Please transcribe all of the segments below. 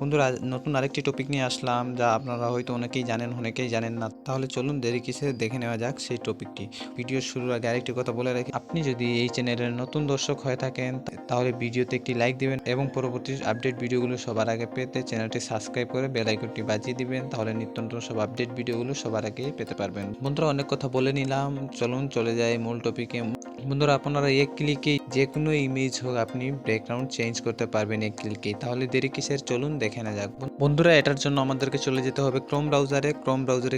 বন্ধুরা, নতুন আরেকটি টপিক নিয়ে আসলাম, যা আপনারা হয়তো অনেকেই জানেন, অনেকেই জানেন না। তাহলে চলুন দেরি কিসে, দেখে নেওয়া যাক সেই টপিকটি। ভিডিও শুরুর আগে আরেকটি কথা বলে রাখি, আপনি যদি এই চ্যানেলের নতুন দর্শক হয়ে থাকেন তাহলে ভিডিওতে একটি লাইক দিবেন এবং পরবর্তী আপডেট ভিডিওগুলো সবার আগে পেতে চ্যানেলটি সাবস্ক্রাইব করে বেল আইকনটি বাজিয়ে দিবেন। তাহলে নিত্য নতুন সব আপডেট ভিডিওগুলো সবার আগে পেতে পারবেন। বন্ধুরা, অনেক কথা বলে নিলাম, চলুন চলে যাই মূল টপিকে। বন্ধুরা, আপনারা এক ক্লিকেই যে কোনো ইমেজ হোক আপনি ব্যাকগ্রাউন্ড চেঞ্জ করতে পারবেন এক ক্লিকেই। তাহলে দেরি কিসের, চলুন দেখে না যাক। বন্ধুরা, এটার জন্য আমাদেরকে চলে যেতে হবে ক্রোম ব্রাউজারে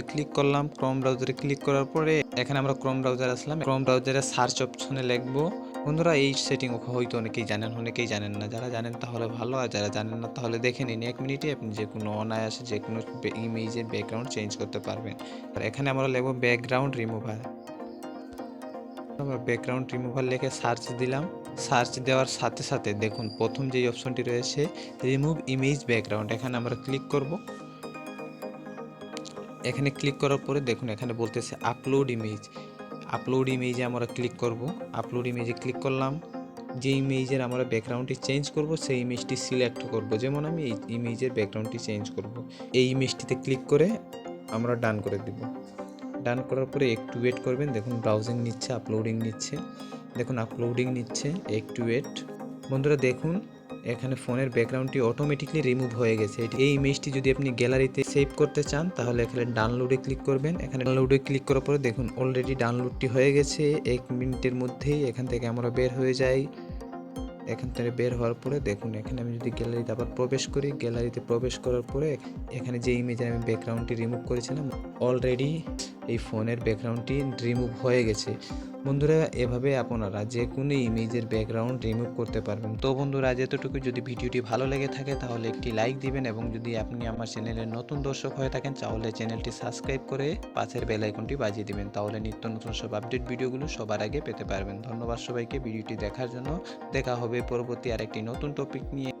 ক্লিক করলাম। ক্রোম ব্রাউজারে ক্লিক করার পরে এখানে আমরা ক্রোম ব্রাউজারে আসলাম। ক্রোম ব্রাউজারে সার্চ অপশনে লিখবো। বন্ধুরা, এই সেটিং হয়তো অনেকেই জানেন, অনেকেই জানেন না। যারা জানেন তাহলে ভালো, আর যারা জানেন না তাহলে দেখে নিন। 1 মিনিটে আপনি যে কোনো অনায়াসে যে কোনো ইমেজের ব্যাকগ্রাউন্ড চেঞ্জ করতে পারবেন। আর এখানে আমরা লিখবো ব্যাকগ্রাউন্ড রিমুভার। আমরা ব্যাকগ্রাউন্ড রিমুভার লিখে সার্চ দিলাম। সার্চ দেওয়ার সাথে সাথে দেখুন প্রথম যেই অপশনটি রয়েছে রিমুভ ইমেজ ব্যাকগ্রাউন্ড, এখানে আমরা ক্লিক করব। এখানে ক্লিক করার পরে দেখুন এখানে বলতেছে আপলোড ইমেজে আমরা ক্লিক করব। আপলোড ইমেজে ক্লিক করলাম। যে ইমেজের আমরা ব্যাকগ্রাউন্ডটি চেঞ্জ করব সেই ইমেজটি সিলেক্ট করব। যেমন আমি এই ইমেজের ব্যাকগ্রাউন্ডটি চেঞ্জ করব, এই ইমেজটিতে ক্লিক করে আমরা ডান করে দিব। ডান করার পরে একটু ওয়েট করবেন। দেখুন ব্রাউজিং নিচ্ছে, আপলোডিং নিচ্ছে। দেখুন আপলোডিং নিচ্ছে, একটু ওয়েট। বন্ধুরা দেখুন এখানে ফোনের ব্যাকগ্রাউন্ডটি অটোমেটিকলি রিমুভ হয়ে গেছে। এই ইমেজটি যদি আপনি গ্যালারিতে সেভ করতে চান তাহলে এখানে ডাউনলোডে ক্লিক করবেন। এখানে ডাউনলোডে ক্লিক করার পরে দেখুন অলরেডি ডাউনলোডটি হয়ে গেছে। 1 মিনিটের মধ্যেই এখান থেকে আমরা বের হয়ে যাই। এখান থেকে বের হওয়ার পরে দেখুন এখানে আমি যদি গ্যালারিতে আবার প্রবেশ করি, গ্যালারিতে প্রবেশ করার পরে এখানে যে ইমেজে আমি ব্যাকগ্রাউন্ডটি রিমুভ করেছিলাম অলরেডি এই ফোনের ব্যাকগ্রাউন্ডটি রিমুভ হয়ে গেছে। বন্ধুরা, এভাবে আপনারা যে কোনো ইমেজের ব্যাকগ্রাউন্ড রিমুভ করতে পারবেন। তো বন্ধুরা, আজ এতটুকু। যদি ভিডিওটি ভালো লেগে থাকে তাহলে একটি লাইক দিবেন এবং যদি আপনি আমার চ্যানেলের নতুন দর্শক হয়ে থাকেন তাহলে চ্যানেলটি সাবস্ক্রাইব করে পাশের বেল আইকনটি বাজিয়ে দিবেন। তাহলে নিত্য নতুন সব আপডেট ভিডিওগুলো সবার আগে পেতে পারবেন। ধন্যবাদ সবাইকে ভিডিওটি দেখার জন্য। দেখা হবে পরবর্তী আরেকটি নতুন টপিক নিয়ে।